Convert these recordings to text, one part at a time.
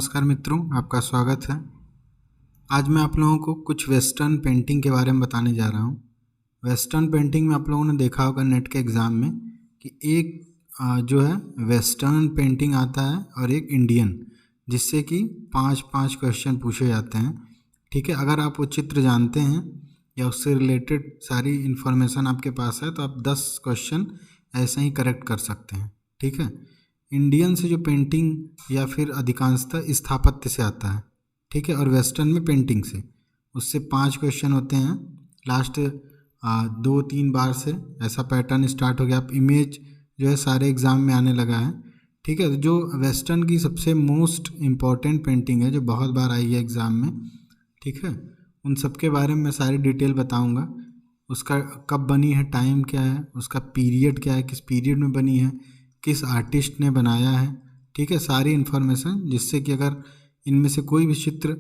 नमस्कार मित्रों, आपका स्वागत है। आज मैं आप लोगों को कुछ वेस्टर्न पेंटिंग के बारे में बताने जा रहा हूँ। वेस्टर्न पेंटिंग में आप लोगों ने देखा होगा नेट के एग्ज़ाम में कि एक जो है वेस्टर्न पेंटिंग आता है और एक इंडियन, जिससे कि 5-5 क्वेश्चन पूछे जाते हैं। ठीक है, अगर आप वो चित्र जानते हैं या उससे रिलेटेड सारी इन्फॉर्मेशन आपके पास है तो आप 10 क्वेश्चन ऐसे ही करेक्ट कर सकते हैं। ठीक है, इंडियन से जो पेंटिंग या फिर अधिकांशतः स्थापत्य से आता है। ठीक है, और वेस्टर्न में पेंटिंग से, उससे 5 क्वेश्चन होते हैं। लास्ट 2-3 बार से ऐसा पैटर्न स्टार्ट हो गया। अब इमेज जो है सारे एग्ज़ाम में आने लगा है। ठीक है, जो वेस्टर्न की सबसे मोस्ट इम्पॉर्टेंट पेंटिंग है जो बहुत बार आई है एग्ज़ाम में, ठीक है, उन सब के बारे में मैं सारी डिटेल बताऊंगा। उसका कब बनी है, टाइम क्या है, उसका पीरियड क्या है, किस पीरियड में बनी है, किस आर्टिस्ट ने बनाया है। ठीक है, सारी इन्फॉर्मेशन, जिससे कि अगर इनमें से कोई भी चित्र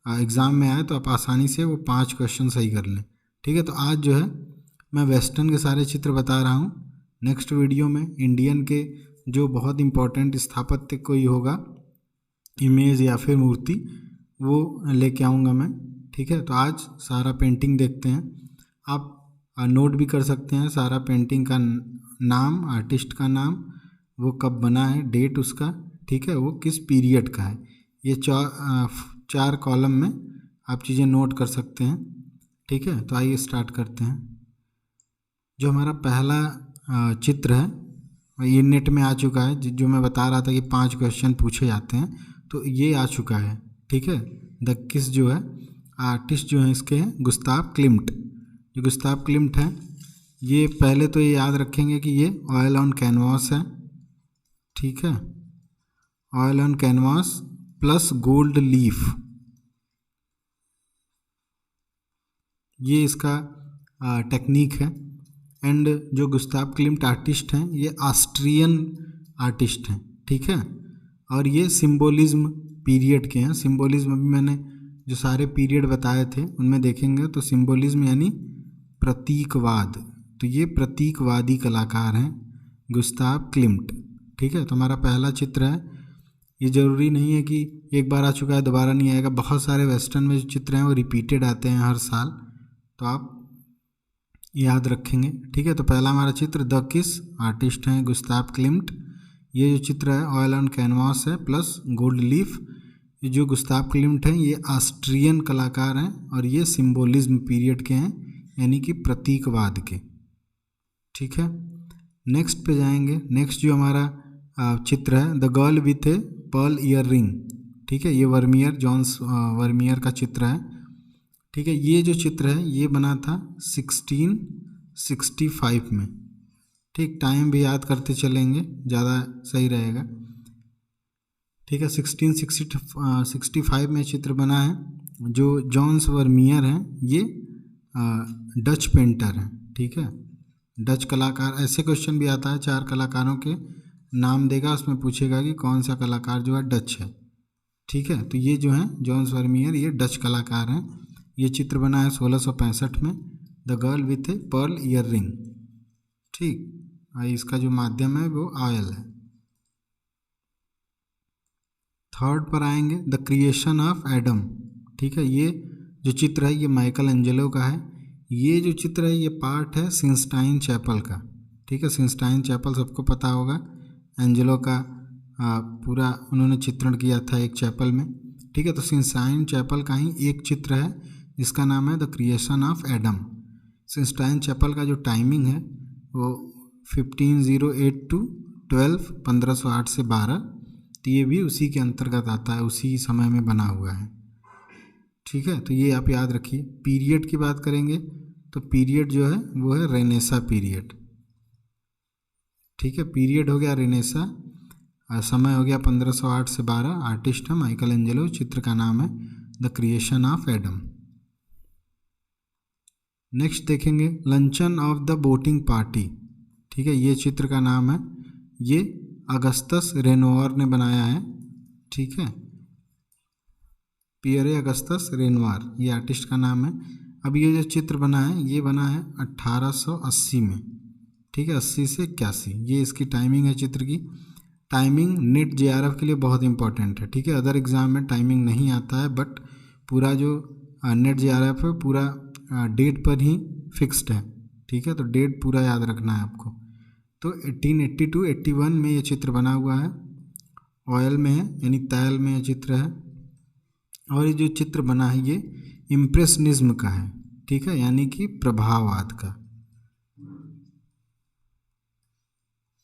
एग्ज़ाम में आए तो आप आसानी से वो 5 क्वेश्चन सही कर लें। ठीक है, तो आज जो है मैं वेस्टर्न के सारे चित्र बता रहा हूँ। नेक्स्ट वीडियो में इंडियन के जो बहुत इम्पोर्टेंट स्थापत्य कोई होगा, इमेज या फिर मूर्ति, वो लेके आऊँगा मैं। ठीक है, तो आज सारा पेंटिंग देखते हैं। आप नोट भी कर सकते हैं सारा पेंटिंग का नाम, आर्टिस्ट का नाम, वो कब बना है, डेट उसका, ठीक है, वो किस पीरियड का है। ये 4 कॉलम में आप चीज़ें नोट कर सकते हैं। ठीक है, तो आइए स्टार्ट करते हैं। जो हमारा पहला चित्र है ये नेट में आ चुका है। जो मैं बता रहा था कि 5 क्वेश्चन पूछे जाते हैं, तो ये आ चुका है। ठीक है, द किस जो है आर्टिस्ट जो है इसके हैं गुस्ताव क्लिम्ट। जो गुस्ताव क्लिम्ट है, ये पहले तो ये याद रखेंगे कि ये ऑयल ऑन कैनवास है। ठीक है, oil on canvas plus gold leaf, ये इसका टेक्निक है। एंड जो गुस्ताव क्लिम्ट आर्टिस्ट हैं ये ऑस्ट्रियन आर्टिस्ट हैं। ठीक है, और ये सिंबोलिज्म पीरियड के हैं। सिंबोलिज्म अभी मैंने जो सारे पीरियड बताए थे उनमें देखेंगे तो सिंबोलिज्म यानी प्रतीकवाद, तो ये प्रतीकवादी कलाकार हैं गुस्ताव क्लिम्ट। ठीक है, तो हमारा पहला चित्र है। ये ज़रूरी नहीं है कि एक बार आ चुका है दोबारा नहीं आएगा। बहुत सारे वेस्टर्न में जो चित्र हैं वो रिपीटेड आते हैं हर साल, तो आप याद रखेंगे। ठीक है, तो पहला हमारा चित्र द किस, आर्टिस्ट हैं गुस्ताव क्लिम्ट। ये जो चित्र है ऑयल ऑन कैनवास है प्लस गोल्ड लीफ। ये जो गुस्ताव क्लिम्ट हैं ये ऑस्ट्रियन कलाकार हैं और ये सिंबोलिज्म पीरियड के हैं, यानी कि प्रतीकवाद के। ठीक है, नेक्स्ट पे जाएंगे। नेक्स्ट जो हमारा चित्र है the girl with a pearl earring. ठीक है, ये वर्मियर, जॉन्स वर्मियर का चित्र है। ठीक है, ये जो चित्र है ये बना था 1665 में। ठीक, टाइम भी याद करते चलेंगे, ज़्यादा सही रहेगा। ठीक है, 1665 में चित्र बना है। जो जॉन्स वर्मियर हैं ये डच पेंटर हैं। ठीक है, डच कलाकार। ऐसे क्वेश्चन भी आता है, 4 कलाकारों के नाम देगा, उसमें पूछेगा कि कौन सा कलाकार जो है डच है। ठीक है, तो ये जो है जॉन्स वर्मियर ये डच कलाकार हैं। ये चित्र बना है 1665 में, the girl with a pearl earring. ठीक, इसका जो माध्यम है वो ऑयल है। थर्ड पर आएंगे द क्रिएशन ऑफ एडम। ठीक है, ये जो चित्र है ये माइकल एंजेलो का है। ये जो चित्र है ये पार्ट है सिस्टाइन चैपल का। ठीक है, सिस्टाइन चैपल सबको पता होगा, एंजेलो का पूरा उन्होंने चित्रण किया था एक चैपल में। ठीक है, तो सिस्टाइन चैपल का ही एक चित्र है जिसका नाम है the creation of Adam. Sistine Chapel का जो टाइमिंग है वो 1508 to 12, 1508 से 12, तो ये भी उसी के अंतर्गत आता है, उसी समय में बना हुआ है। ठीक है, तो ये आप याद रखिए। पीरियड की बात करेंगे तो पीरियड जो है वो है रेनेसा पीरियड। ठीक है, पीरियड हो गया रेनेसा, समय हो गया 1508 से 12, आर्टिस्ट है माइकल एंजेलो, चित्र का नाम है the creation of Adam. Next देखेंगे luncheon of the boating party. ठीक है, ये चित्र का नाम है, ये अगस्तस रेनोयर ने बनाया है। ठीक है, पियरे अगस्तस रेनोयर ये आर्टिस्ट का नाम है। अब ये जो चित्र बना है ये बना है 1880 में। ठीक है, 80 से 81 ये इसकी टाइमिंग है चित्र की। टाइमिंग नेट जेआरएफ के लिए बहुत इंपॉर्टेंट है, ठीक है। अदर एग्ज़ाम में टाइमिंग नहीं आता है, बट पूरा जो नेट जेआरएफ है पूरा डेट पर ही फिक्स्ड है, ठीक है। तो डेट पूरा याद रखना है आपको। तो 1882-81 में ये चित्र बना हुआ है, ऑयल में है यानी तैल में ये चित्र है। और ये जो चित्र बना है ये इम्प्रेशनिज्म का है, ठीक है, यानी कि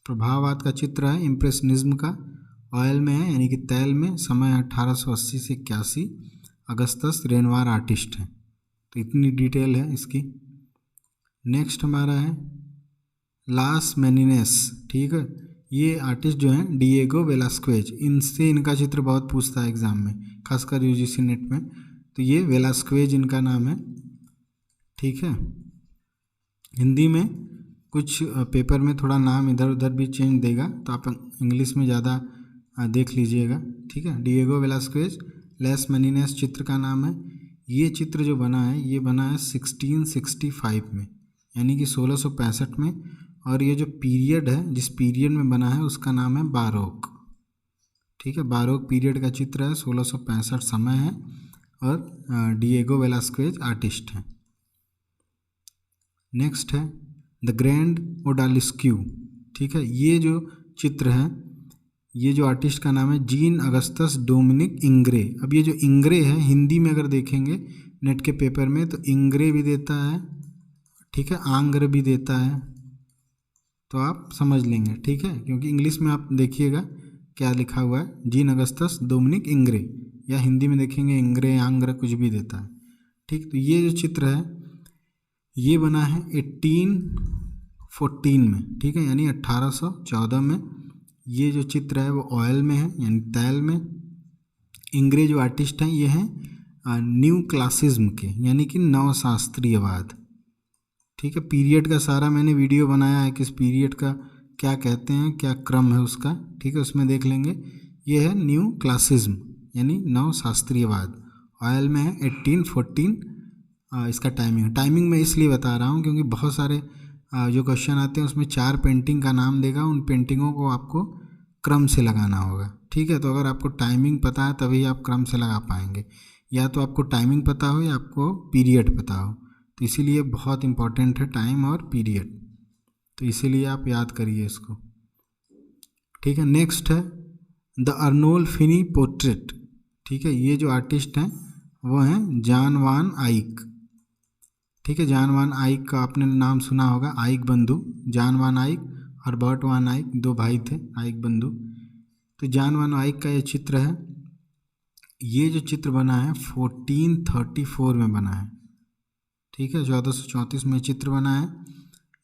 प्रभाववाद का चित्र है, इम्प्रेशनिज्म का। ऑयल में है यानी कि तैल में, समय 1880 से 81, अगस्तस रेनवार आर्टिस्ट है। तो इतनी डिटेल है इसकी। नेक्स्ट हमारा है लास मेनिनेस, ठीक है। ये आर्टिस्ट जो हैं डिएगो वेलास्क्वेज, इनसे इनका चित्र बहुत पूछता है एग्ज़ाम में, खासकर यूजीसी नेट में। तो ये वेलास्क्वेज इनका नाम है, ठीक है। हिंदी में कुछ पेपर में थोड़ा नाम इधर उधर भी चेंज देगा, तो आप इंग्लिश में ज़्यादा देख लीजिएगा, ठीक है। डिएगो वेलास्क्वेज, लास मेनिनेस चित्र का नाम है। ये चित्र जो बना है ये बना है 1665 में, यानी कि 1665 में। और ये जो पीरियड है, जिस पीरियड में बना है उसका नाम है बारोक, ठीक है। बारोक पीरियड का चित्र है, 1665 समय है, और डिएगो वेलास्क्वेज आर्टिस्ट हैं। नेक्स्ट है द ग्रैंड ओडालिस्क्यू, ठीक है। ये जो चित्र है, ये जो आर्टिस्ट का नाम है जीन अगस्तस डोमिनिक इंग्रे। अब ये जो इंग्रे है, हिंदी में अगर देखेंगे नेट के पेपर में तो इंग्रे भी देता है, ठीक है, आंग्र भी देता है, तो आप समझ लेंगे, ठीक है। क्योंकि इंग्लिश में आप देखिएगा क्या लिखा हुआ है, जीन अगस्तस डोमिनिक इंग्रे, या हिंदी में देखेंगे इंग्रे आंग्र कुछ भी देता है, ठीक। तो ये जो चित्र है ये बना है 1814 में, ठीक है, यानी 1814 में। ये जो चित्र है वो ऑयल में है यानी तैल में। इंग्रे जो आर्टिस्ट हैं ये हैं न्यू क्लासिज्म के, यानी कि नवशास्त्रीयवाद, ठीक है। पीरियड का सारा मैंने वीडियो बनाया है, किस पीरियड का क्या कहते हैं, क्या क्रम है उसका, ठीक है, उसमें देख लेंगे। ये है न्यू क्लासिज्म यानी नवशास्त्रीयवाद, ऑयल में है 1814 इसका टाइमिंग मैं इसलिए बता रहा हूँ क्योंकि बहुत सारे जो क्वेश्चन आते हैं उसमें 4 पेंटिंग का नाम देगा, उन पेंटिंगों को आपको क्रम से लगाना होगा, ठीक है। तो अगर आपको टाइमिंग पता है तभी आप क्रम से लगा पाएंगे, या तो आपको टाइमिंग पता हो या आपको पीरियड पता हो। तो इसीलिए बहुत इंपॉर्टेंट है टाइम और पीरियड, तो इसीलिए आप याद करिए इसको, ठीक है। नेक्स्ट है द अर्नोल्फिनी पोर्ट्रेट, ठीक है। ये जो आर्टिस्ट हैं वो हैं जॉन वान आइक, ठीक है। जॉन वान आइक का आपने नाम सुना होगा, आइक बंधु, जॉन वान आइक और बर्ट वान आइक, 2 भाई थे आइक बंधु। तो जॉन वान आइक का ये चित्र है, ये जो चित्र बना है 1434 में बना है, ठीक है। 1434 में चित्र बना है।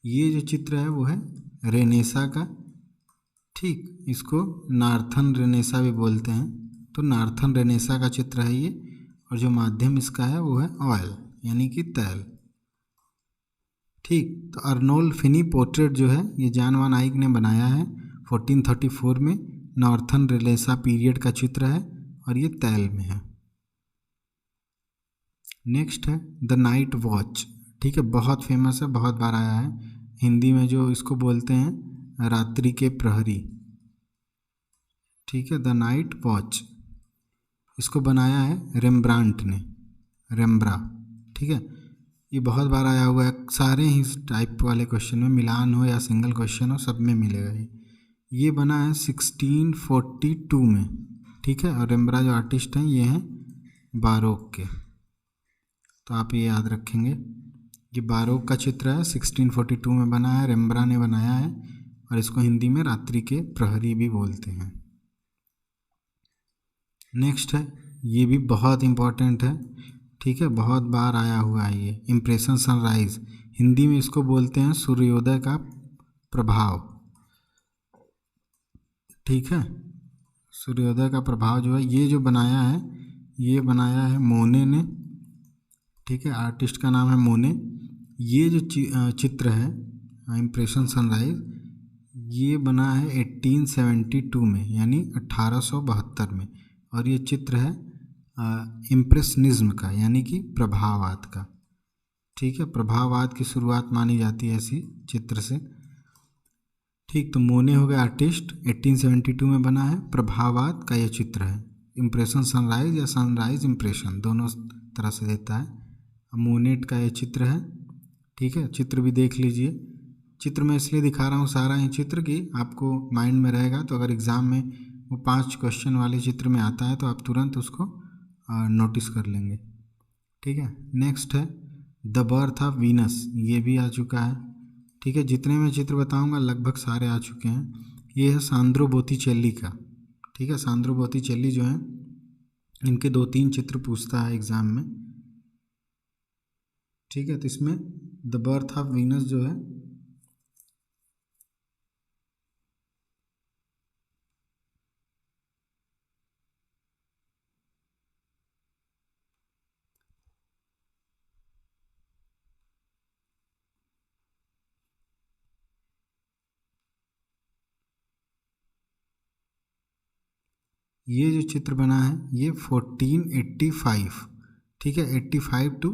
ये जो चित्र है वो है रेनेसा का, ठीक, इसको नार्थन रेनेसा भी बोलते हैं। तो नार्थन रेनेसा का चित्र है ये, और जो माध्यम इसका है वो है ऑयल यानी कि तैल, ठीक। तो अर्नोल्फिनी पोर्ट्रेट जो है ये जॉन वान आइक ने बनाया है 1434 में, नॉर्थन रेनेसा पीरियड का चित्र है और ये तैल में है। नेक्स्ट है द नाइट वॉच, ठीक है, बहुत फेमस है, बहुत बार आया है हिंदी में, जो इसको बोलते हैं रात्रि के प्रहरी, ठीक है, द नाइट वॉच। इसको बनाया है रेम्ब्रांट ने, रेम्ब्रा, ठीक है। ये बहुत बार आया हुआ है, सारे ही टाइप वाले क्वेश्चन में, मिलान हो या सिंगल क्वेश्चन हो, सब में मिलेगा ये बना है 1642 में, ठीक है। और रेम्ब्रा जो आर्टिस्ट हैं ये हैं बारोक के, तो आप ये याद रखेंगे। ये बारोक का चित्र है, 1642 में बना है, रेम्ब्रा ने बनाया है, और इसको हिंदी में रात्रि के प्रहरी भी बोलते हैं। नेक्स्ट है, ये भी बहुत इम्पोर्टेंट है, ठीक है, बहुत बार आया हुआ है ये, इम्प्रेशन सनराइज, हिंदी में इसको बोलते हैं सूर्योदय का प्रभाव, ठीक है। सूर्योदय का प्रभाव जो है ये जो बनाया है, ये बनाया है मोने ने, ठीक है, आर्टिस्ट का नाम है मोने। ये जो चित्र है इम्प्रेशन सनराइज, ये बना है 1872 में यानी 1872 में, और ये चित्र है इम्प्रेशनिज्म का यानी कि प्रभाववाद का, ठीक है। प्रभाववाद की शुरुआत मानी जाती है ऐसी चित्र से, ठीक, तो मोने हो गया आर्टिस्ट, 1872 में बना है। प्रभावाद का ये चित्र है, इम्प्रेशन सनराइज या सनराइज इम्प्रेशन दोनों तरह से देता है। मोनेट का ये चित्र है। ठीक है, चित्र भी देख लीजिए। चित्र मैं इसलिए दिखा रहा हूँ सारा ही चित्र कि आपको माइंड में रहेगा, तो अगर एग्ज़ाम में वो 5 क्वेश्चन वाले चित्र में आता है तो आप तुरंत उसको नोटिस कर लेंगे। ठीक है, नेक्स्ट है द बर्थ ऑफ वीनस, ये भी आ चुका है। ठीक है, जितने मैं चित्र बताऊंगा लगभग सारे आ चुके हैं। ये है सांद्रो बोत्तिचेल्ली का। ठीक है, सांद्रो बोत्तिचेल्ली जो है, इनके 2-3 चित्र पूछता है एग्ज़ाम में। ठीक है, तो इसमें द बर्थ ऑफ वीनस जो है, ये जो चित्र बना है ये 1485, ठीक है, 85 to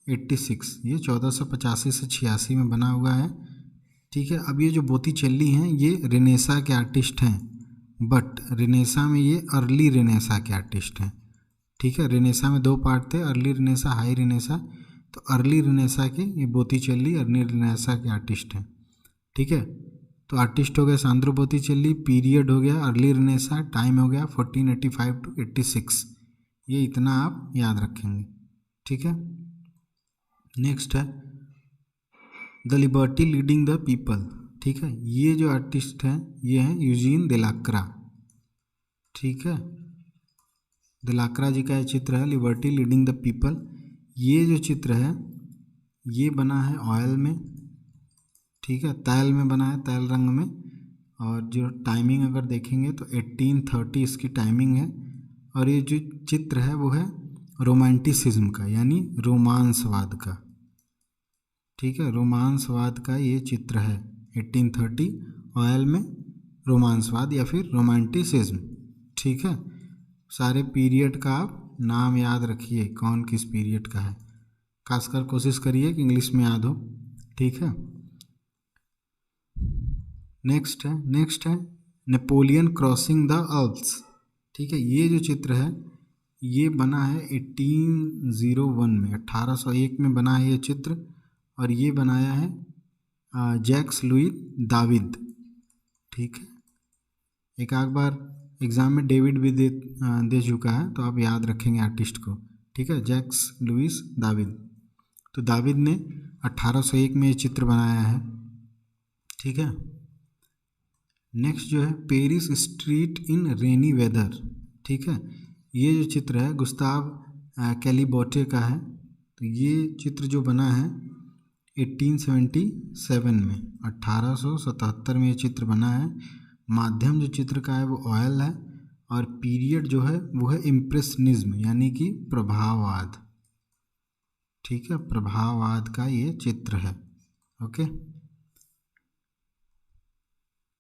86, ये 1485 से 86 में बना हुआ है। ठीक है, अब ये जो बोत्तिचेल्ली हैं ये रेनेसा के आर्टिस्ट हैं, बट रेनेसा में ये अर्ली रेनेसा के आर्टिस्ट हैं। ठीक है, रेनेसा में 2 पार्ट थे, अर्ली रेनेसा, हाई रेनेसा। तो अर्ली रेनेसा के ये बोत्तिचेल्ली अर्ली रेनेसा के आर्टिस्ट हैं। ठीक है, तो आर्टिस्ट हो गया सांद्रो बोत्तिचेल्ली, पीरियड हो गया अर्ली रेनेसा, टाइम हो गया 1485 to 86। ये इतना आप याद रखेंगे। ठीक है, नेक्स्ट है the liberty leading the people. ठीक है, ये जो आर्टिस्ट हैं ये हैं यूजीन देलाक्रा। ठीक है, देलाक्रा जी का ये चित्र है लिबर्टी लीडिंग द पीपल। ये जो चित्र है ये बना है ऑयल में। ठीक है, तैल में बना है, तैल रंग में। और जो टाइमिंग अगर देखेंगे तो 1830 इसकी टाइमिंग है। और ये जो चित्र है वो है रोमांटिसिज्म का, यानी रोमांसवाद का। ठीक है, रोमांसवाद का ये चित्र है 1830, ऑयल में, रोमांसवाद या फिर रोमांटिसिज्म। ठीक है, सारे पीरियड का आप नाम याद रखिए, कौन किस पीरियड का है, खासकर कोशिश करिए कि इंग्लिश में याद हो। ठीक है, नेक्स्ट है नेपोलियन क्रॉसिंग द अल्प्स। ठीक है, ये जो चित्र है ये बना है 1801 में, 1801 में बना है ये चित्र। और ये बनाया है जैक्स लुई दाविद। ठीक है, एक आध बार एग्ज़ाम में डेविड भी दे चुका है, तो आप याद रखेंगे आर्टिस्ट को। ठीक है, जैक्स लुइस दाविद। तो दाविद ने 1801 में ये चित्र बनाया है। ठीक है, नेक्स्ट जो है Paris street in rainy weather. ठीक है, ये जो चित्र है गुस्ताव कैलिबोटे का है। तो ये चित्र जो बना है 1877 में, 1877 में ये चित्र बना है। माध्यम जो चित्र का है वो ऑयल है, और पीरियड जो है वो है इम्प्रेशनिज्म, यानी कि प्रभाववाद। ठीक है, प्रभाववाद का ये चित्र है। ओके,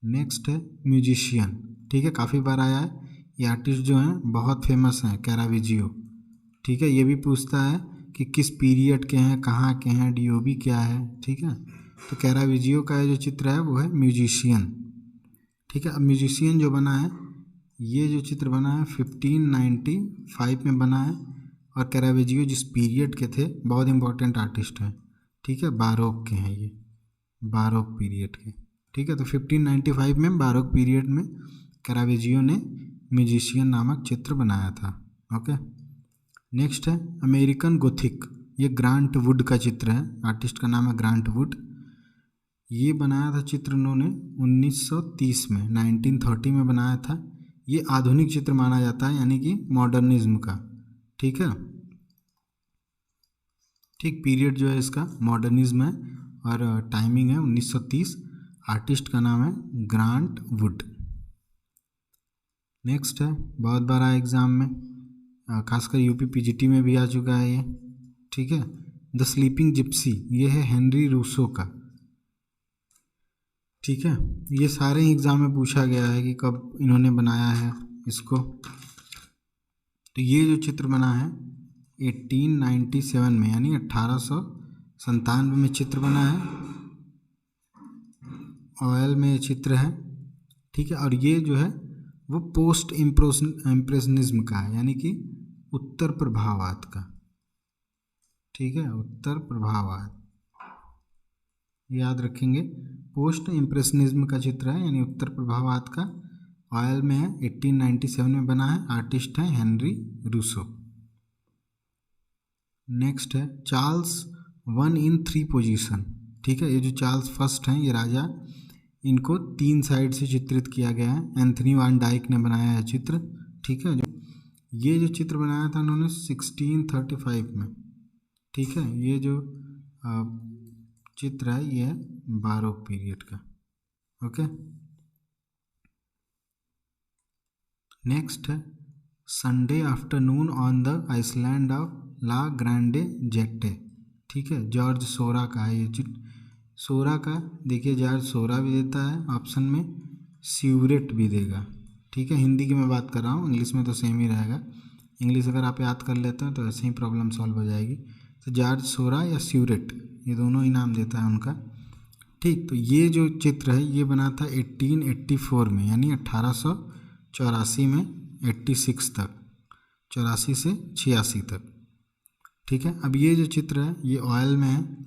नेक्स्ट है म्यूजिशियन। ठीक है, काफ़ी बार आया है। ये आर्टिस्ट जो हैं बहुत फेमस हैं, कैराविजियो। ठीक है, ये भी पूछता है कि किस पीरियड के हैं, कहाँ के हैं, डीओबी क्या है। ठीक है, तो कैराविजियो का जो चित्र है वो है म्यूजिशियन। ठीक है, अब म्यूजिशियन जो बना है, ये जो चित्र बना है 1595 में बना है। और कैराविजियो जिस पीरियड के थे, बहुत इंपॉर्टेंट आर्टिस्ट हैं। ठीक है, बारोक के हैं ये, बारोक पीरियड के। ठीक है, तो 1595 में बारोक पीरियड में कैराविजियो ने म्यूजिशियन नामक चित्र बनाया था। ओके, नेक्स्ट है अमेरिकन गोथिक। ये ग्रांट वुड का चित्र है, आर्टिस्ट का नाम है ग्रांट वुड। ये बनाया था चित्र उन्होंने 1930 में, 1930 में बनाया था। ये आधुनिक चित्र माना जाता है, यानी कि मॉडर्निज्म का। ठीक है, ठीक, पीरियड जो है इसका मॉडर्निज्म है, और टाइमिंग है 1930। आर्टिस्ट का नाम है ग्रांट वुड। नेक्स्ट है, बहुत बार आया एग्ज़ाम में, खासकर यूपी पीजीटी में भी आ चुका है ये। ठीक है, द स्लीपिंग जिप्सी, ये है हेनरी रूसो का। ठीक है, ये सारे ही एग्ज़ाम में पूछा गया है कि कब इन्होंने बनाया है इसको। तो ये जो चित्र बना है 1897 में, यानी 1897 में चित्र बना है। ऑयल में चित्र है, ठीक है। और ये जो है वो पोस्ट इम्प्रेशनिज्म का है, यानी कि उत्तर प्रभाववाद का, ठीक है, उत्तर प्रभाववाद, याद रखेंगे। पोस्ट इम्प्रेशनिज्म का चित्र है यानी उत्तर प्रभाववाद का, ऑयल में है, 1897 में बना है, आर्टिस्ट है हेनरी रूसो। नेक्स्ट है चार्ल्स 1 in 3 पोजीशन, ठीक है। ये जो चार्ल्स फर्स्ट हैं, ये राजा, इनको 3 साइड से चित्रित किया गया है। एंथनी वान डाइक ने बनाया है चित्र, ठीक है। ये जो चित्र बनाया था उन्होंने 1635 में, ठीक है। ये जो चित्र है ये है बारोक पीरियड का, ओके। नेक्स्ट है Sunday afternoon on the island of La Grande Jatte, ठीक है। जॉर्ज सोरा का है ये चित्र। सोरा का देखिए, जॉर्ज सोरा भी देता है ऑप्शन में, स्यूरेट भी देगा, ठीक है। हिंदी की मैं बात कर रहा हूँ, इंग्लिश में तो सेम ही रहेगा। इंग्लिश अगर आप याद कर लेते हैं तो ऐसे ही प्रॉब्लम सॉल्व हो जाएगी। तो जॉर्ज सोरा या स्यूरेट, ये दोनों ही नाम देता है उनका, ठीक। तो ये जो चित्र है ये बना था 1884 में, यानी 1884 में, 86 तक, 84 से 86 तक, ठीक है। अब ये जो चित्र है ये ऑयल में है,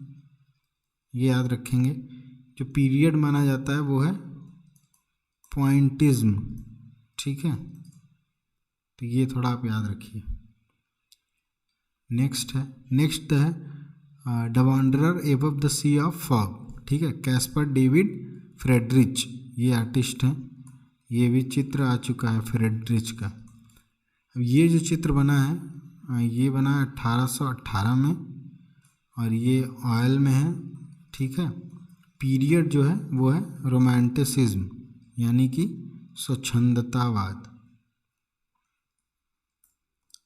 ये याद रखेंगे। जो पीरियड माना जाता है वो है पॉइंटिज्म, ठीक है। तो ये थोड़ा आप याद रखिए। नेक्स्ट है the wanderer above the sea of fog, ठीक है। कैस्पर डेविड फ्रेडरिच ये आर्टिस्ट हैं, ये भी चित्र आ चुका है फ्रेडरिच का। अब ये जो चित्र बना है ये बना है 1818 में, और ये ऑयल में है, ठीक है। पीरियड जो है वो है रोमांटिसिज्म, यानी कि स्वच्छंदतावाद,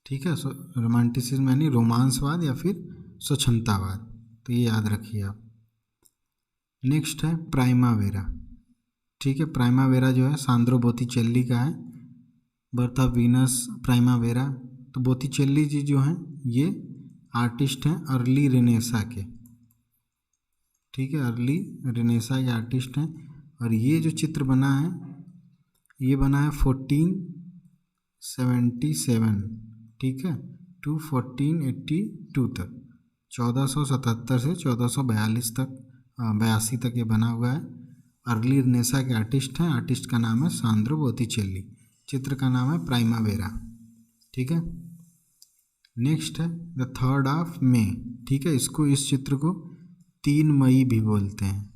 ठीक है। रोमांटिसिज्म यानी रोमांसवाद या फिर स्वच्छंदतावाद, तो ये याद रखिए आप। नेक्स्ट है प्राइमावेरा, ठीक है। प्राइमावेरा जो है सांद्रो बोत्तिचेल्ली का है, बर्थ ऑफ वीनस प्राइमावेरा। तो बोत्तिचेल्ली जी जो हैं ये आर्टिस्ट हैं अर्ली रेनेसा के, ठीक है, अर्ली रेनेसा के आर्टिस्ट हैं। और ये जो चित्र बना है ये बना है 1477, ठीक है, टू 1482 तक, 1477 से 1442 तक, 82 तक ये बना हुआ है। अर्ली रेनेसा के आर्टिस्ट हैं, आर्टिस्ट का नाम है सांद्रो बोत्तिचेल्ली, चित्र का नाम है प्राइमावेरा, ठीक है। नेक्स्ट है द 3rd of May, ठीक है। इस चित्र को 3 मई भी बोलते हैं,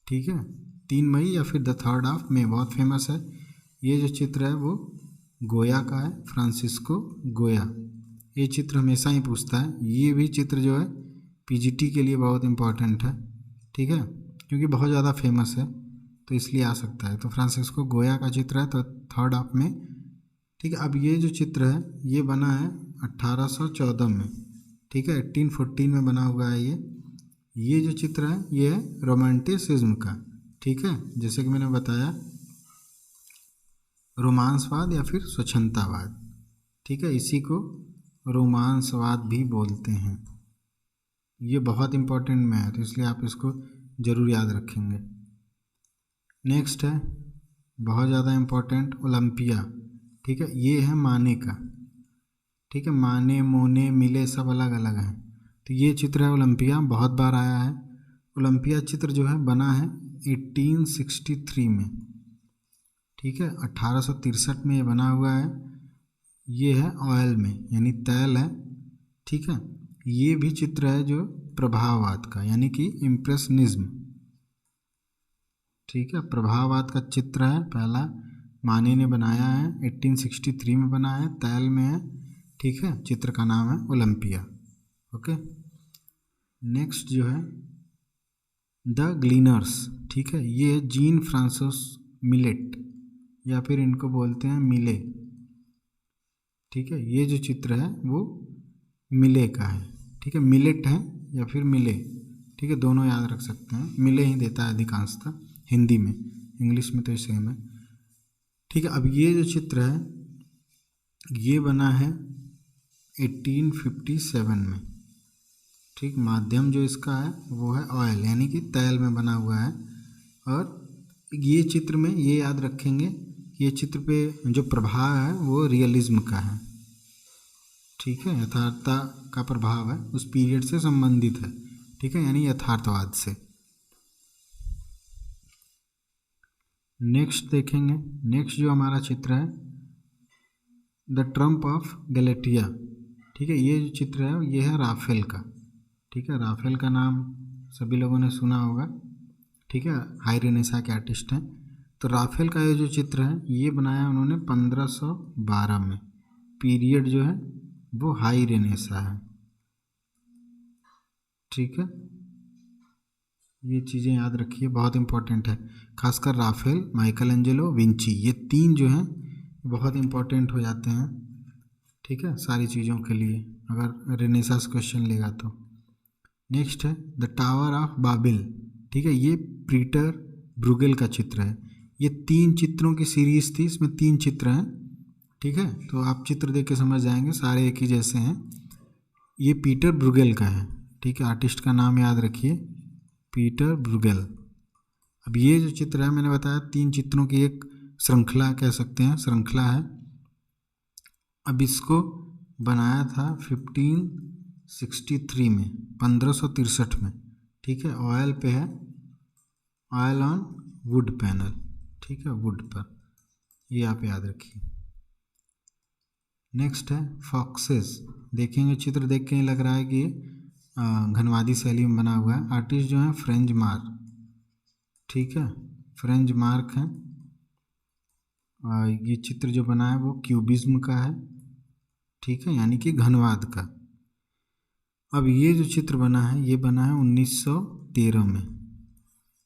ठीक है, 3 मई या फिर द 3rd of May, बहुत फेमस है। ये जो चित्र है वो गोया का है, फ्रांसिस्को गोया। ये चित्र हमेशा ही पूछता है, ये भी चित्र जो है पीजीटी के लिए बहुत इम्पोर्टेंट है, ठीक है, क्योंकि बहुत ज़्यादा फेमस है तो इसलिए आ सकता है। तो फ्रांसिस्को गोया का चित्र है, तो 3rd of May, ठीक है। अब ये जो चित्र है ये बना है 1814 में, ठीक है, 1814 में बना हुआ है ये जो चित्र है ये है रोमांटिसिज्म का, ठीक है। जैसे कि मैंने बताया रोमांसवाद या फिर स्वच्छंदतावाद, ठीक है, इसी को रोमांसवाद भी बोलते हैं। ये बहुत इम्पोर्टेंट में है तो इसलिए आप इसको ज़रूर याद रखेंगे। नेक्स्ट है बहुत ज़्यादा इम्पोर्टेंट ओलंपिया, ठीक है। ये है माने का, ठीक है, माने मोने मिले सब अलग अलग हैं। तो ये चित्र है ओलंपिया, बहुत बार आया है। ओलंपिया चित्र जो है बना है 1863 में, ठीक है, 1863 में ये बना हुआ है। ये है ऑयल में यानी तैल है, ठीक है। ये भी चित्र है जो प्रभाववाद का यानी कि इम्प्रेशनिज्म, ठीक है, प्रभाववाद का चित्र है। पहला माने ने बनाया है, 1863 में बना है, तैल में है, ठीक है। चित्र का नाम है ओलंपिया, ओके। नेक्स्ट जो है द ग्लीनर्स, ठीक है। ये है जीन फ्रांसिस मिलेट या फिर इनको बोलते हैं मिले, ठीक है। ये जो चित्र है वो मिले का है, ठीक है, मिलेट है या फिर मिले, ठीक है, दोनों याद रख सकते हैं। मिले ही देता है अधिकांशतः हिंदी में, इंग्लिश में तो ये सेम है, ठीक है। अब ये जो चित्र है ये बना है 1857 में, ठीक। माध्यम जो इसका है वो है ऑयल यानी कि तैल में बना हुआ है, और ये चित्र में ये याद रखेंगे, ये चित्र पे जो प्रभाव है वो रियलिज्म का है, ठीक है, यथार्थता का प्रभाव है, उस पीरियड से संबंधित है, ठीक है, यानी यथार्थवाद से। नेक्स्ट देखेंगे, नेक्स्ट जो हमारा चित्र है द ट्रम्प ऑफ गैलेटिया, ठीक है, ये जो चित्र है ये है राफेल का, ठीक है, राफेल का नाम सभी लोगों ने सुना होगा, ठीक है, हाई रेनेसा के आर्टिस्ट हैं। तो राफेल का ये जो चित्र है ये बनाया उन्होंने 1512 में, पीरियड जो है वो हाई रेनेसा है, ठीक है, ये चीज़ें याद रखिए, बहुत इंपॉर्टेंट है, खासकर राफेल, माइकल एंजेलो, विंची, ये तीन जो हैं बहुत इंपॉर्टेंट हो जाते हैं, ठीक है, सारी चीज़ों के लिए अगर रेनेसास क्वेश्चन लेगा तो। नेक्स्ट है द टावर ऑफ बाबिल, ठीक है, ये पीटर ब्रुगेल का चित्र है, ये 3 चित्रों की सीरीज थी, इसमें 3 चित्र हैं, ठीक है, तो आप चित्र देख के समझ जाएंगे सारे एक ही जैसे हैं। ये पीटर ब्रुगेल का है, ठीक है, आर्टिस्ट का नाम याद रखिए, पीटर ब्रुगेल। अब ये जो चित्र है मैंने बताया 3 चित्रों की एक श्रृंखला कह सकते हैं, श्रृंखला है। अब इसको बनाया था 1563 में, 1563 में, ठीक है, ऑयल पे है, ऑयल ऑन वुड पैनल, ठीक है, वुड पर, ये आप याद रखिए। नेक्स्ट है फॉक्सेस, देखेंगे चित्र देख के ही लग रहा है कि घनवादी शैली में बना हुआ है, आर्टिस्ट जो है फ्रेंच मार्क, ठीक है, फ्रेंच मार्क है, ये चित्र जो बना है वो क्यूबिज्म का है, ठीक है, यानी कि घनवाद का। अब ये जो चित्र बना है ये बना है 1913 में,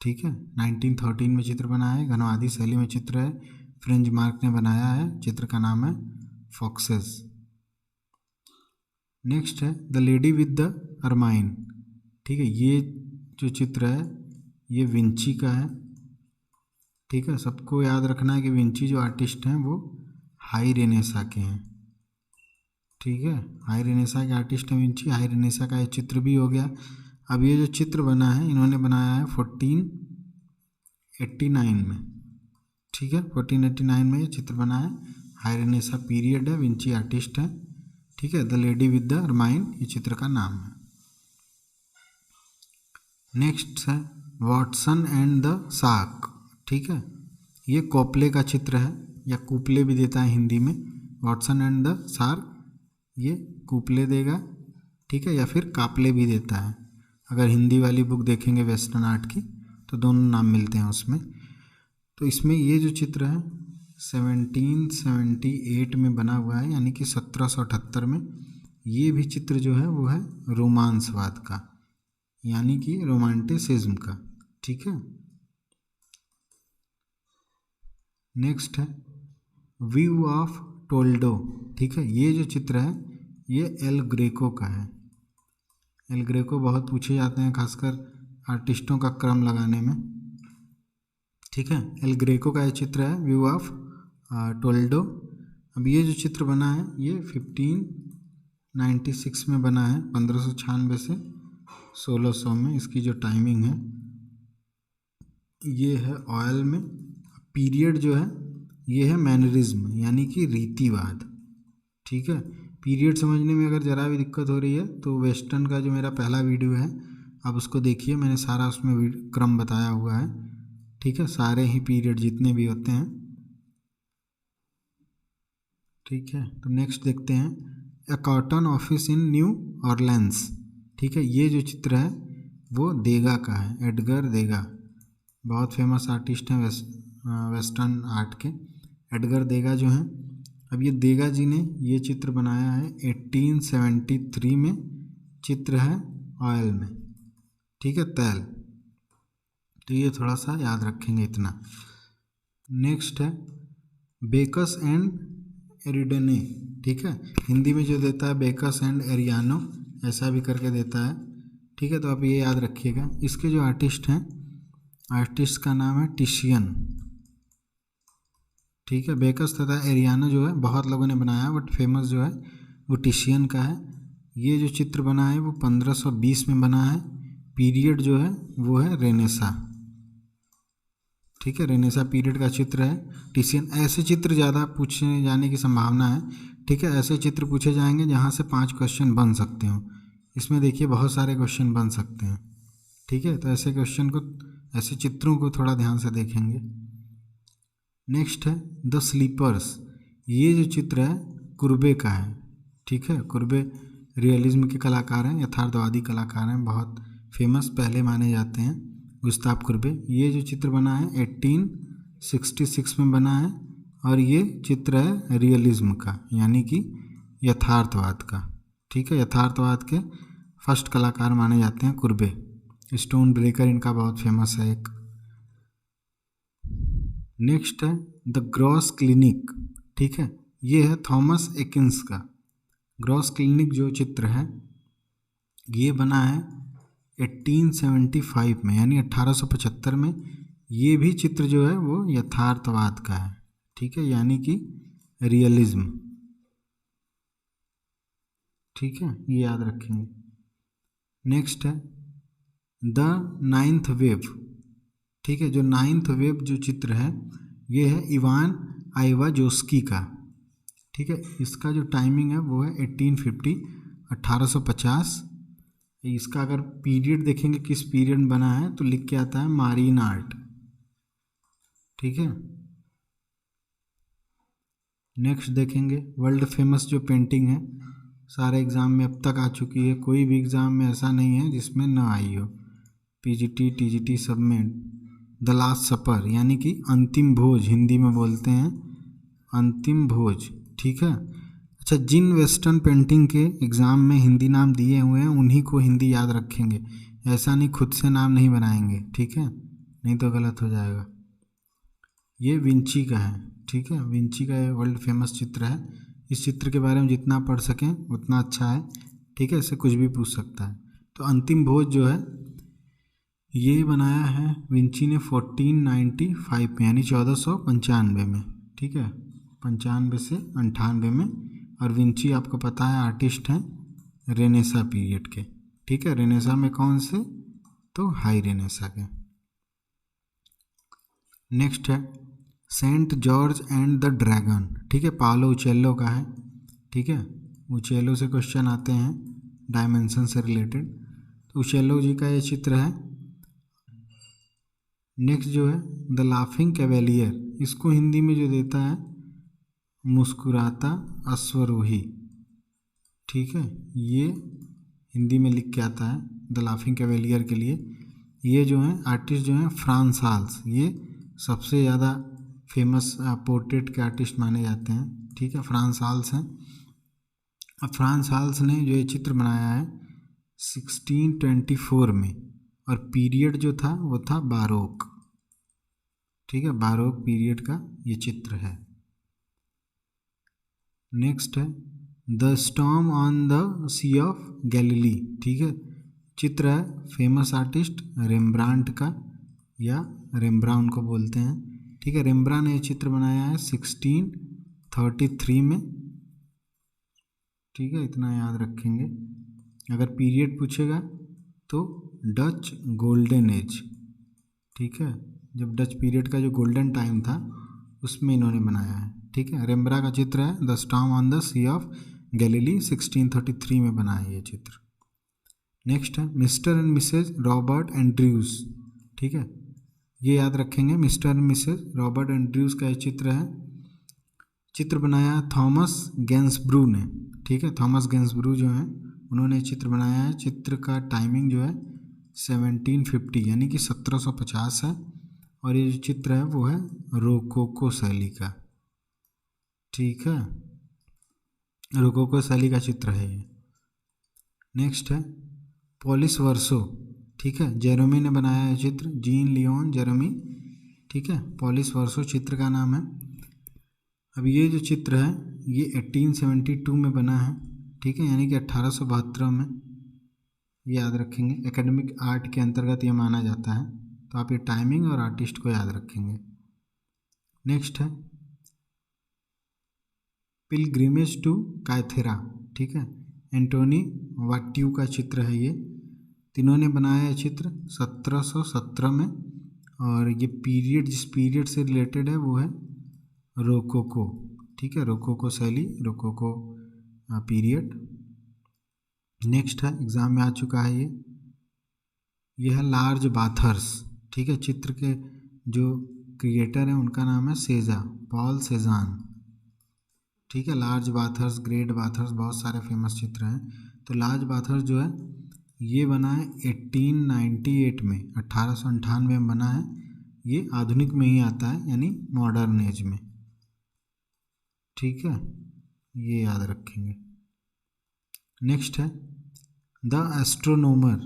ठीक है, 1913 में चित्र बना है, घनवादी शैली में चित्र है, फ्रेंच मार्क ने बनाया है, चित्र का नाम है फॉक्सेस। नेक्स्ट है द लेडी विद द अरमाइन, ठीक है, ये जो चित्र है ये विंची का है, ठीक है, सबको याद रखना है कि विंची जो आर्टिस्ट हैं वो हाई रेनेसा के हैं, ठीक है, हाई रेनेसा के आर्टिस्ट हैं विंची, हाई रेनेसा का ये चित्र भी हो गया। अब ये जो चित्र बना है इन्होंने बनाया है 1489 में, ठीक है, 1489 में ये चित्र बना है, हाई रेनेसा पीरियड है, विंची आर्टिस्ट है, ठीक है, द लेडी विद द अरमाइन ये चित्र का नाम है। नेक्स्ट है वॉटसन एंड द शार्क, ठीक है, ये कोपले का चित्र है, या कूपले भी देता है हिंदी में, वॉटसन एंड द शार्क ये कूपले देगा, ठीक है, या फिर कापले भी देता है, अगर हिंदी वाली बुक देखेंगे वेस्टर्न आर्ट की तो दोनों नाम मिलते हैं उसमें। तो इसमें ये जो चित्र है 1778 में बना हुआ है, यानी कि 1778 में, ये भी चित्र जो है वो है रोमांसवाद का, यानी कि रोमांटिसिज्म का, ठीक है। नेक्स्ट है व्यू ऑफ टोल्डो, ठीक है, ये जो चित्र है ये एल ग्रेको का है, एल ग्रेको बहुत पूछे जाते हैं खासकर आर्टिस्टों का क्रम लगाने में, ठीक है, एल ग्रेको का ये चित्र है व्यू ऑफ टोल्डो। अब ये जो चित्र बना है ये 1596 में बना है, 1596 से 1600 में, इसकी जो टाइमिंग है ये है ऑयल में, पीरियड जो है ये है मैनरिज्म यानी कि रीतिवाद, ठीक है। पीरियड समझने में अगर ज़रा भी दिक्कत हो रही है तो वेस्टर्न का जो मेरा पहला वीडियो है आप उसको देखिए, मैंने सारा उसमें क्रम बताया हुआ है, ठीक है, सारे ही पीरियड जितने भी होते हैं, ठीक है। तो नेक्स्ट देखते हैं ए कॉटन ऑफिस इन न्यू ऑरलेंस, ठीक है, ये जो चित्र है वो देगा का है, एडगर देगा, बहुत फेमस आर्टिस्ट हैं वेस्टर्न आर्ट के, एडगर देगा जो हैं। अब ये देगा जी ने ये चित्र बनाया है 1873 में, चित्र है ऑयल में, ठीक है, तैल, तो ये थोड़ा सा याद रखेंगे इतना। नेक्स्ट है बेकस एंड एरिडेने, ठीक है, हिंदी में जो देता है बेकस एंड एरियानो ऐसा भी करके देता है, ठीक है, तो आप ये याद रखिएगा। इसके जो आर्टिस्ट हैं, आर्टिस्ट का नाम है टिशियन, ठीक है, बेकस तथा एरियानो जो है बहुत लोगों ने बनाया बट फेमस जो है वो टिशियन का है। ये जो चित्र बना है वो 1520 में बना है, पीरियड जो है वो है रेनेसा। ठीक है, रेनेसा पीरियड का चित्र है टिशियन। ऐसे चित्र ज़्यादा पूछने जाने की संभावना है, ठीक है। ऐसे चित्र पूछे जाएंगे जहाँ से 5 क्वेश्चन बन सकते हो। इसमें देखिए बहुत सारे क्वेश्चन बन सकते हैं, ठीक है। तो ऐसे क्वेश्चन को, ऐसे चित्रों को थोड़ा ध्यान से देखेंगे। नेक्स्ट है द स्लीपर्स। ये जो चित्र है कुर्बे का है, ठीक है। कुर्बे रियलिज्म के कलाकार हैं, यथार्थवादी कलाकार हैं, बहुत फेमस पहले माने जाते हैं गुस्ताव कुर्बे। ये जो चित्र बना है 1866 में बना है और ये चित्र है रियलिज्म का, यानी कि यथार्थवाद का, ठीक है। यथार्थवाद के फर्स्ट कलाकार माने जाते हैं कुर्बे। स्टोन ब्रेकर इनका बहुत फेमस है एक। नेक्स्ट है द ग्रॉस क्लिनिक, ठीक है। ये है थॉमस एकिंस का। ग्रॉस क्लिनिक जो चित्र है ये बना है 1875 में, यानी 1875 में। ये भी चित्र जो है वो यथार्थवाद का है, ठीक है, यानी कि रियलिज्म, ठीक है, ये याद रखेंगे। नेक्स्ट है द नाइन्थ वेव, ठीक है। जो नाइन्थ वेव जो चित्र है ये है इवान आइवाजोस्की का, ठीक है। इसका जो टाइमिंग है वो है 1850, 1850। इसका अगर पीरियड देखेंगे किस पीरियड में बना है तो लिख के आता है मारीन आर्ट, ठीक है। नेक्स्ट देखेंगे वर्ल्ड फेमस जो पेंटिंग है, सारे एग्ज़ाम में अब तक आ चुकी है, कोई भी एग्ज़ाम में ऐसा नहीं है जिसमें ना आई हो, पीजीटी टीजीटी सब में। द लास्ट सपर, यानी कि अंतिम भोज, हिंदी में बोलते हैं अंतिम भोज, ठीक है। अच्छा, जिन वेस्टर्न पेंटिंग के एग्ज़ाम में हिंदी नाम दिए हुए हैं उन्हीं को हिंदी याद रखेंगे, ऐसा नहीं खुद से नाम नहीं बनाएंगे, ठीक है, नहीं तो गलत हो जाएगा। ये विंची का है, ठीक है। विंची का ये वर्ल्ड फेमस चित्र है। इस चित्र के बारे में जितना पढ़ सकें उतना अच्छा है, ठीक है, इससे कुछ भी पूछ सकता है। तो अंतिम भोज जो है ये बनाया है विंची ने 1495 में, यानी 1495 में, ठीक है, 95 से 98 में। और विंची आपको पता है आर्टिस्ट हैं रेनेसा पीरियड के, ठीक है। रेनेसा में कौन से, तो हाई रेनेसा के। नेक्स्ट है Saint George and the dragon, ठीक है, पालो उचेलो का है, ठीक है। उचेलो से क्वेश्चन आते हैं डायमेंशन से रिलेटेड, तो उचेलो जी का ये चित्र है। नेक्स्ट जो है द लाफिंग कैवेलियर, इसको हिंदी में जो देता है मुस्कुराता अश्वरोही, ठीक है, ये हिंदी में लिख के आता है द लाफिंग कैवेलियर के लिए। ये जो हैं आर्टिस्ट जो हैं फ्रांस हाल्स, ये सबसे ज़्यादा फेमस पोर्ट्रेट के आर्टिस्ट माने जाते हैं, ठीक है, फ्रांस हाल्स हैं। अब फ्रांस हाल्स ने जो ये चित्र बनाया है 1624 में, और पीरियड जो था वो था बारोक, ठीक है, बारोक पीरियड का ये चित्र है। नेक्स्ट है the storm on the sea of Galilee, ठीक है, चित्र है फेमस आर्टिस्ट रेम्ब्रांट का, या रेम्ब्राउन को बोलते हैं, ठीक है। रेम्ब्रांट ने ये चित्र बनाया है 1633 में, ठीक है, इतना याद रखेंगे। अगर पीरियड पूछेगा तो डच गोल्डन एज, ठीक है, जब डच पीरियड का जो गोल्डन टाइम था उसमें इन्होंने बनाया है, ठीक है। रेम्ब्रा का चित्र है the storm on the sea of Galilee, 1633 में बना है ये चित्र। नेक्स्ट है Mr and Mrs Robert Andrews, ठीक है, ये याद रखेंगे, Mr and Mrs Robert Andrews का ये चित्र है। चित्र बनाया थॉमस गैंसब्रू ने, ठीक है, थॉमस गैंसब्रू जो हैं उन्होंने चित्र बनाया है। चित्र का टाइमिंग जो है 1750, यानी कि 1750 है, और ये जो चित्र है वो है रोकोको शैली का, ठीक है, रोकोको शैली का चित्र है ये। नेक्स्ट है पॉलिस वर्सो, ठीक है, जेरोमी ने बनाया है चित्र, जीन लियोन जेरोमी, ठीक है, पॉलिस वर्सो चित्र का नाम है। अब ये जो चित्र है ये 1872 में बना है, ठीक है, यानी कि 1872 में, याद रखेंगे, एकेडमिक आर्ट के अंतर्गत ये माना जाता है, तो आप ये टाइमिंग और आर्टिस्ट को याद रखेंगे। नेक्स्ट है पिलग्रिमेज टू कायथेरा, ठीक है, एंटोनी वाट्यू का चित्र है ये। तीनों ने बनाया है चित्र 1717 में, और ये पीरियड जिस पीरियड से रिलेटेड है वो है रोकोको, ठीक है, रोकोको शैली, रोकोको पीरियड। नेक्स्ट है, एग्ज़ाम में आ चुका है ये है लार्ज बाथर्स, ठीक है। चित्र के जो क्रिएटर हैं उनका नाम है सेजा, पॉल सेजान, ठीक है। लार्ज बाथर्स, ग्रेट बाथर्स, बहुत सारे फेमस चित्र हैं। तो लार्ज बाथर्स जो है ये बना है 1898 में, 1898 में बना है। ये आधुनिक में ही आता है, यानी मॉडर्न एज में, ठीक है, ये याद रखेंगे। नेक्स्ट है द एस्ट्रोनोमर,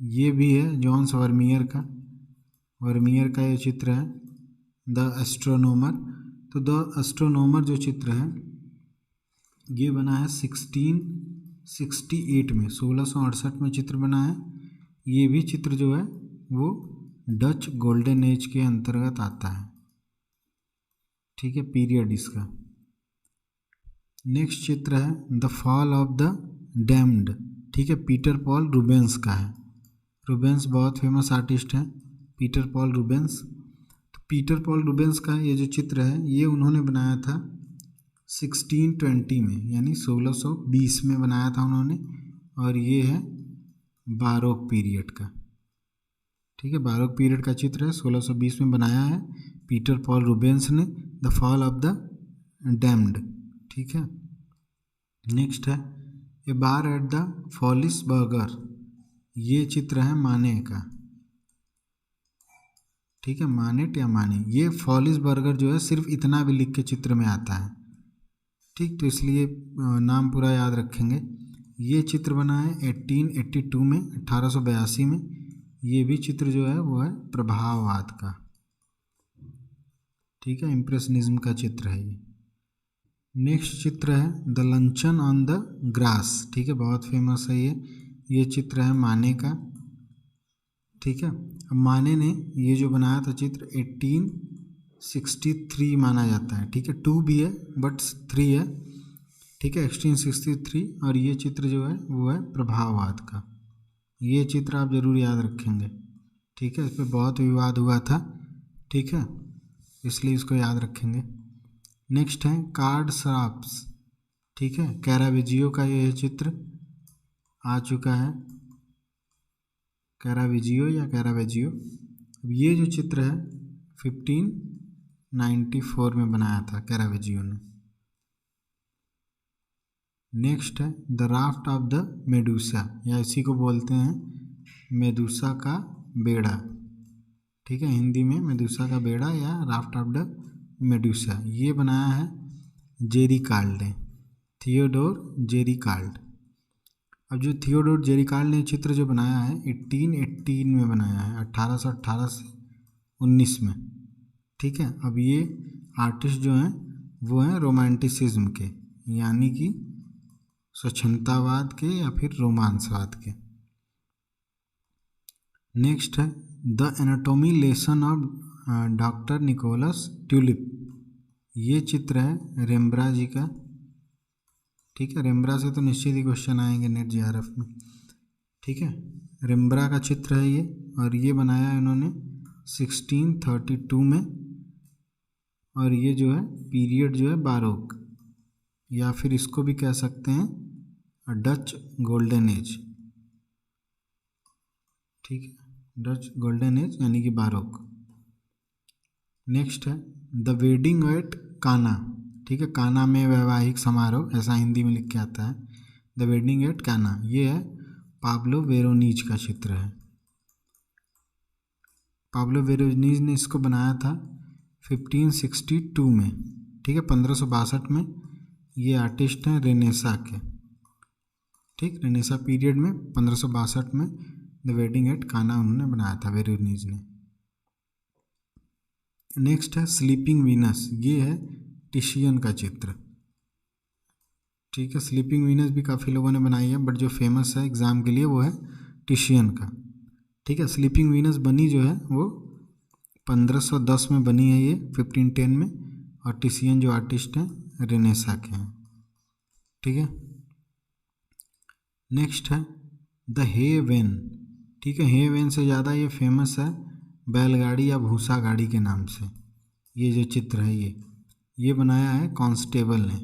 ये भी है जॉन्स वर्मियर का ये चित्र है द एस्ट्रोनोमर। तो द एस्ट्रोनोमर जो चित्र है ये बना है 1668 में, 1668 में चित्र बना है। ये भी चित्र जो है वो डच गोल्डन एज के अंतर्गत आता है, ठीक है, पीरियड इसका। नेक्स्ट चित्र है the fall of the damned, ठीक है, पीटर पॉल रूबेंस का है। रूबेंस बहुत फेमस आर्टिस्ट हैं, पीटर पॉल रूबेंस। तो पीटर पॉल रूबेंस का ये जो चित्र है ये उन्होंने बनाया था 1620 में, यानी 1620 में बनाया था उन्होंने, और ये है बारोक पीरियड का, ठीक है, बारोक पीरियड का चित्र है, 1620 में बनाया है पीटर पॉल रूबेंस ने, the fall of the damned, ठीक है। नेक्स्ट है a bar at the Folies Bergere, ये चित्र है माने का, ठीक है, मानेट या माने। ये फॉलिस बर्गर जो है सिर्फ इतना भी लिख के चित्र में आता है, ठीक, तो इसलिए नाम पूरा याद रखेंगे। ये चित्र बना है 1882 में, 1882 में। ये भी चित्र जो है वो है प्रभाववाद का, ठीक है, इम्प्रेशनिज्म का चित्र है ये। नेक्स्ट चित्र है the luncheon on the grass, ठीक है, बहुत फेमस है ये चित्र है माने का, ठीक है। अब माने ने ये जो बनाया था चित्र 1863 माना जाता है, ठीक है, 2 भी है बट 3 है, ठीक है, 1863। और ये चित्र जो है वो है प्रभाववाद का। ये चित्र आप जरूर याद रखेंगे, ठीक है, इस पर बहुत विवाद हुआ था, ठीक है, इसलिए इसको याद रखेंगे। नेक्स्ट है कार्ड श्राप्स, ठीक है, कैरावेजियो का ये चित्र आ चुका है, कैरावेजियो या कैरावेजियो। अब ये जो चित्र है 1594 में बनाया था कैरावेजियो ने। नेक्स्ट है the raft of the Medusa, या इसी को बोलते हैं मेदूसा का बेड़ा, ठीक है, हिंदी में मेदूसा का बेड़ा या राफ्ट ऑफ द मेडूसा। ये बनाया है जेरिकाल्ड ने, थियोडोर जेरिकाल्ड। अब जो थियोडोर जेरिकाल्ड ने चित्र जो बनाया है 1818 में बनाया है, 1818 से 19 में, ठीक है। अब ये आर्टिस्ट जो हैं वो हैं रोमांटिसिज्म के, यानी कि स्वच्छंदतावाद के या फिर रोमांसवाद के। नेक्स्ट है the anatomy lesson of doctor Nicolaes Tulp, ये चित्र है रेम्ब्रा जी का, ठीक है, रेम्ब्रा से तो निश्चित ही क्वेश्चन आएंगे नेट जेआरएफ में, ठीक है, रेम्ब्रा का चित्र है ये, और ये बनाया है इन्होंने 1632 में, और ये जो है पीरियड जो है बारोक, या फिर इसको भी कह सकते हैं डच गोल्डन एज, ठीक है, डच गोल्डन एज यानी कि बारोक। नेक्स्ट है द वेडिंग एट काना, ठीक है, काना में वैवाहिक समारोह, ऐसा हिंदी में लिख के आता है, द वेडिंग एट काना। ये है पाब्लो वेरोनीज का चित्र है, पाब्लो वेरोनीज ने इसको बनाया था 1562 में, ठीक है, 1562 में। ये आर्टिस्ट हैं रेनेसा के, ठीक, रेनेसा पीरियड में 1562 में द वेडिंग एट काना उन्होंने बनाया था वेरोनीज ने। नेक्स्ट है स्लीपिंग वीनस, ये है टिशियन का चित्र, ठीक है, स्लीपिंग वीनस भी काफ़ी लोगों ने बनाई है बट जो फेमस है एग्ज़ाम के लिए वो है टिशियन का, ठीक है। स्लीपिंग वीनस बनी जो है वो 1510 में बनी है ये 1510 में, और टिशियन जो आर्टिस्ट हैं रेनेसा के हैं, ठीक है। नेक्स्ट है द हे वेन, ठीक है, हे वेन से ज़्यादा ये फेमस है बैलगाड़ी या भूसा गाड़ी के नाम से। ये जो चित्र है ये बनाया है कांस्टेबल ने।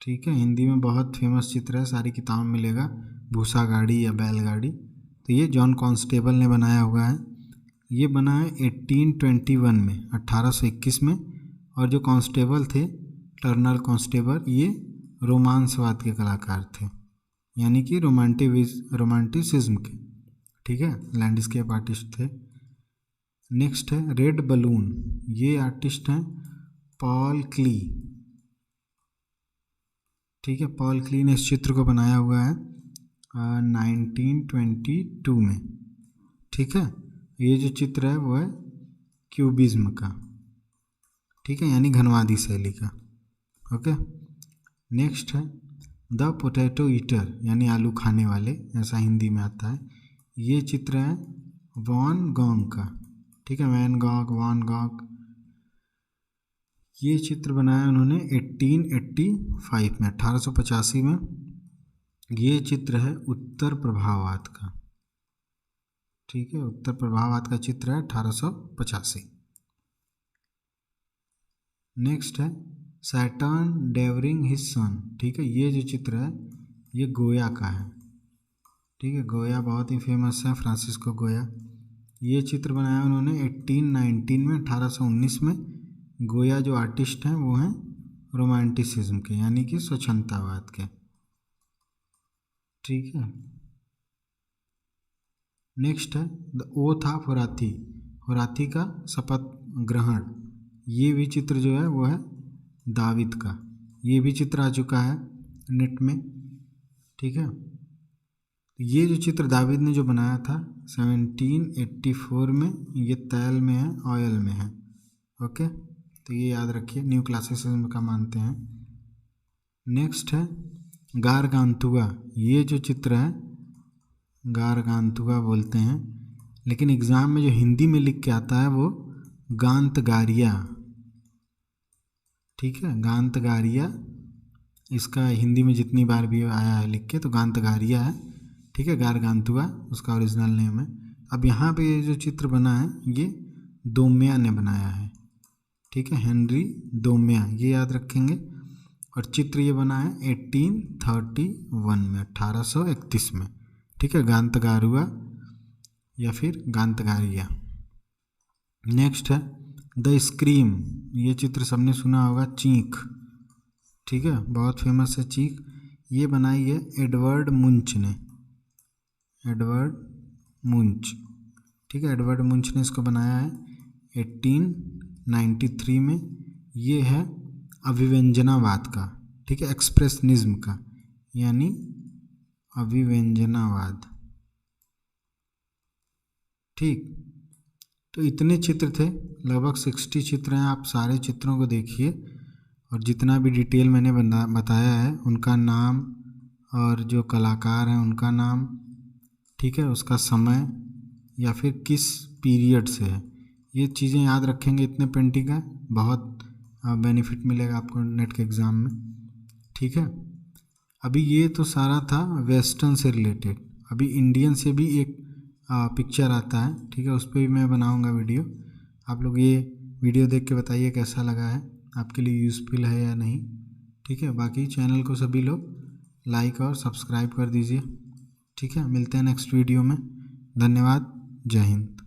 ठीक है, हिंदी में बहुत फेमस चित्र है, सारी किताबों में मिलेगा, भूसा गाड़ी या बैलगाड़ी। तो ये जॉन कांस्टेबल ने बनाया हुआ है। ये बना है 1821 में, 1821 में। और जो कांस्टेबल थे, टर्नर कांस्टेबल, ये रोमांसवाद के कलाकार थे, यानी कि रोमांटिसिज्म के। ठीक है, लैंडस्केप आर्टिस्ट थे। नेक्स्ट है रेड बलून। ये आर्टिस्ट हैं पॉल क्ली। ठीक है, पॉल क्ली ने इस चित्र को बनाया हुआ है 1922 में। ठीक है, ये जो चित्र है वो है क्यूबिज्म का। ठीक है, यानी घनवादी शैली का। ओके, नेक्स्ट है द पोटैटो ईटर, यानी आलू खाने वाले, ऐसा हिंदी में आता है। ये चित्र है वॉन गॉग का। ठीक है, वैन गॉग, वॉन गॉग। ये चित्र बनाया उन्होंने 1885 में, 1885 में। ये चित्र है उत्तर प्रभाववाद का। ठीक है, उत्तर प्रभाववाद का चित्र है 1885। नेक्स्ट है सैटर्न डेवरिंग हिज सन। ठीक है, ये जो चित्र है ये गोया का है। ठीक है, गोया बहुत ही फेमस है, फ्रांसिस्को गोया। ये चित्र बनाया उन्होंने 1819 में, 1819 में। गोया जो आर्टिस्ट हैं वो हैं रोमांटिसिज्म के, यानी कि स्वच्छंदतावाद के। ठीक है, नेक्स्ट है द ओथ ऑफ होराथी। होराथी का शपथ ग्रहण। ये भी चित्र जो है वो है दाविद का। ये भी चित्र आ चुका है नेट में। ठीक है, ये जो चित्र दाविद ने जो बनाया था 1784 में, ये तैल में है, ऑयल में है। ओके, तो ये याद रखिए, न्यू क्लासिसिज्म का मानते हैं। नेक्स्ट है गारगांतुआ। ये जो चित्र है गारगांतुआ बोलते हैं, लेकिन एग्ज़ाम में जो हिंदी में लिख के आता है वो गांतगारिया। ठीक है, गांतगारिया, इसका हिंदी में जितनी बार भी आया है लिख के तो गांतगारिया है। ठीक है, गारगांतुआ उसका ओरिजिनल नेम है। अब यहाँ पे ये जो चित्र बना है ये दोम्या ने बनाया है। ठीक है, हेनरी दोम्या, ये याद रखेंगे। और चित्र ये बना है 1831 में, 1831 में। ठीक है, गांतगारुआ या फिर गांतगारिया। नेक्स्ट है द स्क्रीम। ये चित्र सबने सुना होगा, चीख। ठीक है, बहुत फेमस है चीख। ये बनाई है एडवर्ड मुंच ने, एडवर्ड मुंच। ठीक है, एडवर्ड मुंच ने इसको बनाया है 1893 में। ये है अभिव्यंजनावाद का। ठीक है, एक्सप्रेशनिज्म का, यानी अभिव्यंजनावाद। ठीक, तो इतने चित्र थे, लगभग 60 चित्र हैं। आप सारे चित्रों को देखिए और जितना भी डिटेल मैंने बताया है उनका नाम और जो कलाकार हैं उनका नाम, ठीक है, उसका समय या फिर किस पीरियड से है, ये चीज़ें याद रखेंगे। इतने पेंटिंग का बहुत बेनिफिट मिलेगा आपको नेट के एग्ज़ाम में। ठीक है, अभी ये तो सारा था वेस्टर्न से रिलेटेड। अभी इंडियन से भी एक पिक्चर आता है। ठीक है, उस पर भी मैं बनाऊंगा वीडियो। आप लोग ये वीडियो देख के बताइए कैसा लगा है, आपके लिए यूज़फुल है या नहीं। ठीक है, बाकी चैनल को सभी लोग लाइक और सब्सक्राइब कर दीजिए। ठीक है, मिलते हैं नेक्स्ट वीडियो में। धन्यवाद, जय हिंद।